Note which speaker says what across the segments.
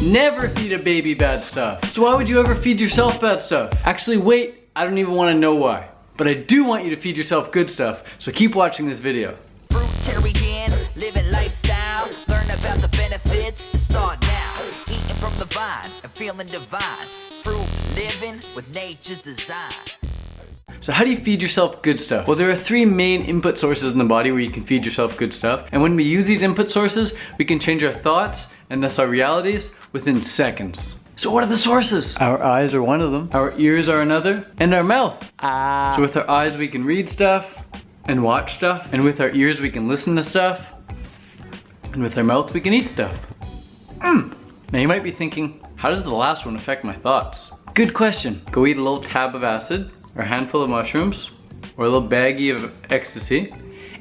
Speaker 1: Never feed a baby bad stuff. So why would you ever feed yourself bad stuff? Actually, wait, I don't even want to know why. But I do want you to feed yourself good stuff, so keep watching this video.
Speaker 2: Fruitarian, living lifestyle, learn about the benefits and start now. Eating from the vine and feeling divine. Fruit living with nature's design.
Speaker 1: So how do you feed yourself good stuff? Well, there are three main input sources in the body where you can feed yourself good stuff. And when we use these input sources, we can change our thoughts and thus our realities within seconds. So what are the sources? Our eyes are one of them, our ears are another, and our mouth. So with our eyes we can read stuff and watch stuff, and with our ears we can listen to stuff, and with our mouth we can eat stuff. Now you might be thinking, how does the last one affect my thoughts? Good question. Go eat a little tab of acid, or a handful of mushrooms, or a little baggie of ecstasy,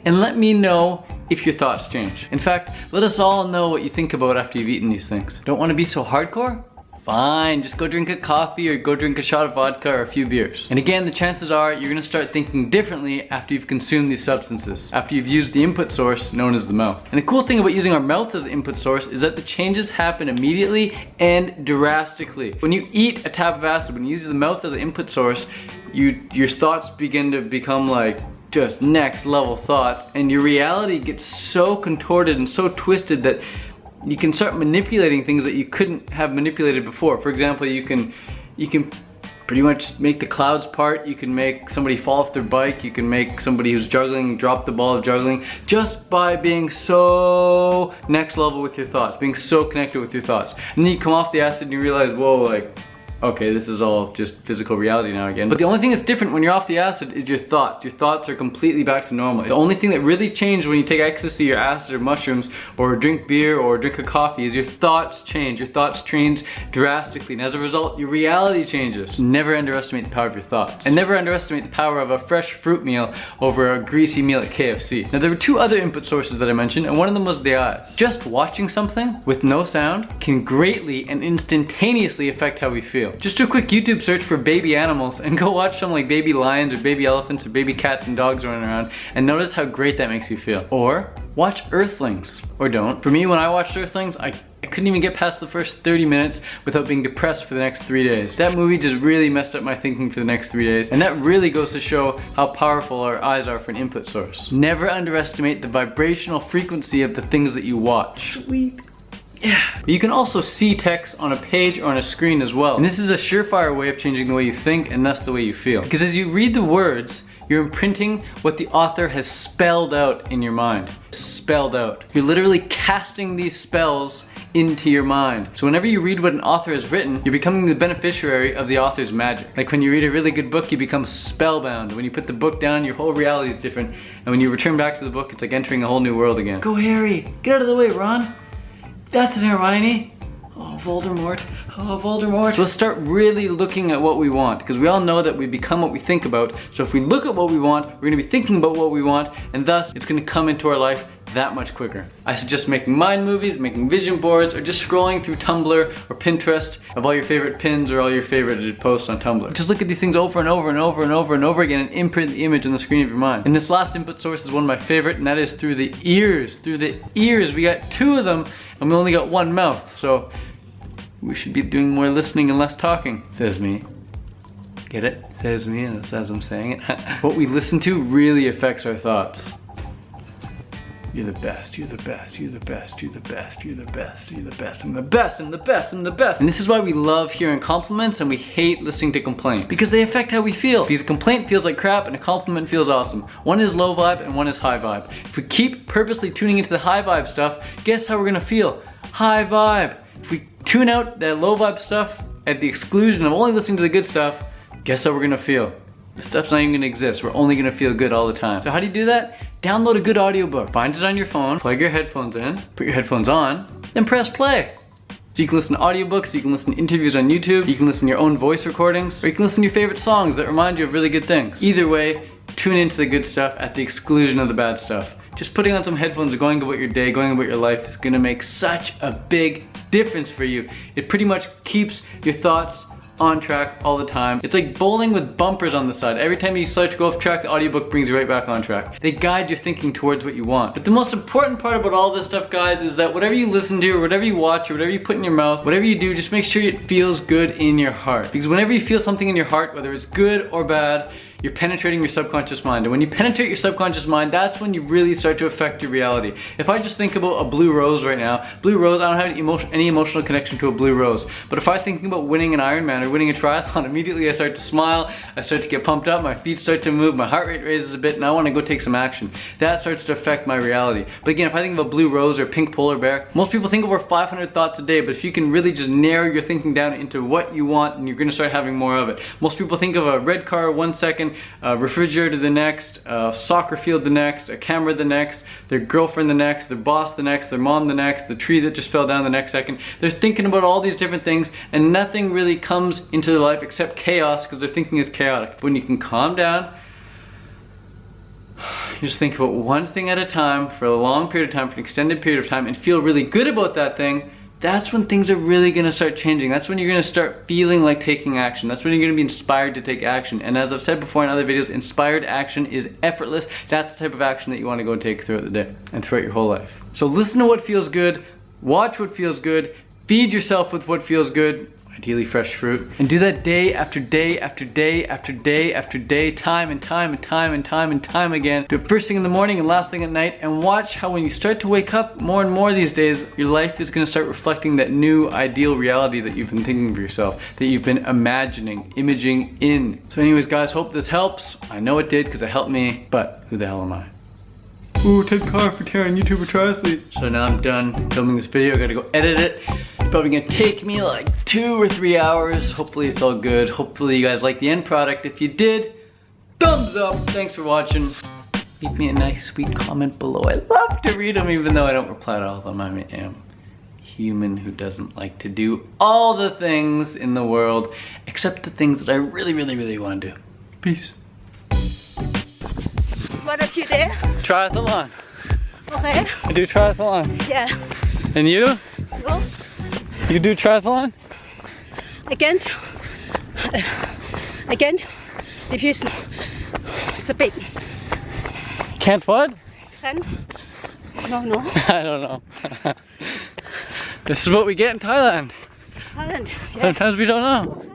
Speaker 1: and let me know if your thoughts change. In fact, let us all know what you think about after you've eaten these things. Don't want to be so hardcore? Fine, just go drink a coffee or go drink a shot of vodka or a few beers. And again, the chances are you're gonna start thinking differently after you've consumed these substances, after you've used the input source known as the mouth. And the cool thing about using our mouth as the input source is that the changes happen immediately and drastically. When you eat a tab of acid, when you use the mouth as an input source, your thoughts begin to become like just next level thoughts, and your reality gets so contorted and so twisted that you can start manipulating things that you couldn't have manipulated before. For example, you can pretty much make the clouds part, you can make somebody fall off their bike, you can make somebody who's juggling drop the ball of juggling just by being so next level with your thoughts, being so connected with your thoughts. And then you come off the acid and you realize, whoa, like, okay, this is all just physical reality now again. But the only thing that's different when you're off the acid is your thoughts. Your thoughts are completely back to normal. The only thing that really changed when you take ecstasy or acid or mushrooms or drink beer or drink a coffee is your thoughts change. Your thoughts change drastically, and as a result, your reality changes. Never underestimate the power of your thoughts. And never underestimate the power of a fresh fruit meal over a greasy meal at KFC. Now, there were two other input sources that I mentioned, and one of them was the eyes. Just watching something with no sound can greatly and instantaneously affect how we feel. Just do a quick YouTube search for baby animals and go watch some like baby lions or baby elephants or baby cats and dogs running around and notice how great that makes you feel. Or watch Earthlings, or don't. For me, when I watched Earthlings, I couldn't even get past the first 30 minutes without being depressed for the next 3 days. That movie just really messed up my thinking for the next 3 days, and that really goes to show how powerful our eyes are for an input source. Never underestimate the vibrational frequency of the things that you watch. Sweet. Yeah. You can also see text on a page or on a screen as well. And this is a surefire way of changing the way you think and thus the way you feel. Because as you read the words, you're imprinting what the author has spelled out in your mind. Spelled out. You're literally casting these spells into your mind. So whenever you read what an author has written, you're becoming the beneficiary of the author's magic. Like when you read a really good book, you become spellbound. When you put the book down, your whole reality is different. And when you return back to the book, it's like entering a whole new world again. Go Harry, get out of the way, Ron. That's an Hermione. Oh, Voldemort. Oh, Voldemort. So let's start really looking at what we want, because we all know that we become what we think about. So if we look at what we want, we're gonna be thinking about what we want, and thus it's gonna come into our life that much quicker. I suggest making mind movies, making vision boards, or just scrolling through Tumblr or Pinterest of all your favorite pins or all your favorite posts on Tumblr. Just look at these things over and over and over and over and over again and imprint the image on the screen of your mind. And this last input source is one of my favorite, and that is through the ears. Through the ears, we got 2 of them, and we only got 1 mouth. So we should be doing more listening and less talking, says me. Get it? Says me, and as I'm saying it. What we listen to really affects our thoughts. You're the best, you're the best, you're the best, you're the best, you're the best, you're the best, I'm the best, I'm the best, I'm the best. And this is why we love hearing compliments and we hate listening to complaints. Because they affect how we feel. Because a complaint feels like crap and a compliment feels awesome. One is low vibe and one is high vibe. If we keep purposely tuning into the high vibe stuff, guess how we're gonna feel? High vibe. If we tune out that low vibe stuff at the exclusion of only listening to the good stuff, guess how we're gonna feel? The stuff's not even gonna exist. We're only gonna feel good all the time. So how do you do that? Download a good audiobook. Find it on your phone, plug your headphones in, put your headphones on, then press play. So you can listen to audiobooks, you can listen to interviews on YouTube, you can listen to your own voice recordings, or you can listen to your favorite songs that remind you of really good things. Either way, tune into the good stuff at the exclusion of the bad stuff. Just putting on some headphones and going about your day, going about your life is gonna make such a big difference for you. It pretty much keeps your thoughts on track all the time. It's like bowling with bumpers on the side. Every time you start to go off track, the audiobook brings you right back on track. They guide your thinking towards what you want. But the most important part about all this stuff, guys, is that whatever you listen to, or whatever you watch, or whatever you put in your mouth, whatever you do, just make sure it feels good in your heart. Because whenever you feel something in your heart, whether it's good or bad, you're penetrating your subconscious mind. And when you penetrate your subconscious mind, that's when you really start to affect your reality. If I just think about a blue rose right now, blue rose, I don't have any emotional connection to a blue rose. But if I'm thinking about winning an Ironman or winning a triathlon, immediately I start to smile, I start to get pumped up, my feet start to move, my heart rate raises a bit, and I want to go take some action. That starts to affect my reality. But again, if I think of a blue rose or a pink polar bear, most people think over 500 thoughts a day, but if you can really just narrow your thinking down into what you want, and you're going to start having more of it. Most people think of a red car 1 second, refrigerator the next, soccer field the next, a camera the next, their girlfriend the next, their boss the next, their mom the next, the tree that just fell down the next second. They're thinking about all these different things and nothing really comes into their life except chaos because their thinking is chaotic. When you can calm down, you just think about one thing at a time for a long period of time, for an extended period of time, and feel really good about that thing, that's when things are really gonna start changing. That's when you're gonna start feeling like taking action. That's when you're gonna be inspired to take action. And as I've said before in other videos, inspired action is effortless. That's the type of action that you wanna go take throughout the day and throughout your whole life. So listen to what feels good, watch what feels good, feed yourself with what feels good, ideally fresh fruit, and do that day after day after day after day after day, time and time and time and time and time again. Do it first thing in the morning and last thing at night, and watch how when you start to wake up more and more these days, your life is gonna start reflecting that new ideal reality that you've been thinking of yourself, that you've been imagining, imaging in. So anyways guys, hope this helps. I know it did because it helped me, but who the hell am I? Ooh, 10 car for Taryn, YouTuber triathlete. So now I'm done filming this video. I gotta go edit it. It's probably gonna take me like 2 or 3 hours. Hopefully it's all good. Hopefully you guys like the end product. If you did, thumbs up. Thanks for watching. Leave me a nice sweet comment below. I love to read them even though I don't reply to all of them. I am human who doesn't like to do all the things in the world except the things that I really want to do. Peace.
Speaker 3: What are you there?
Speaker 1: Triathlon.
Speaker 3: Okay.
Speaker 1: I do triathlon.
Speaker 3: Yeah.
Speaker 1: And you?
Speaker 3: No.
Speaker 1: You do triathlon?
Speaker 3: Again. Diffuse. Speed.
Speaker 1: Can't what?
Speaker 3: Can. No.
Speaker 1: I don't know. This is what we get in Thailand.
Speaker 3: Thailand. Yeah.
Speaker 1: Sometimes we don't know.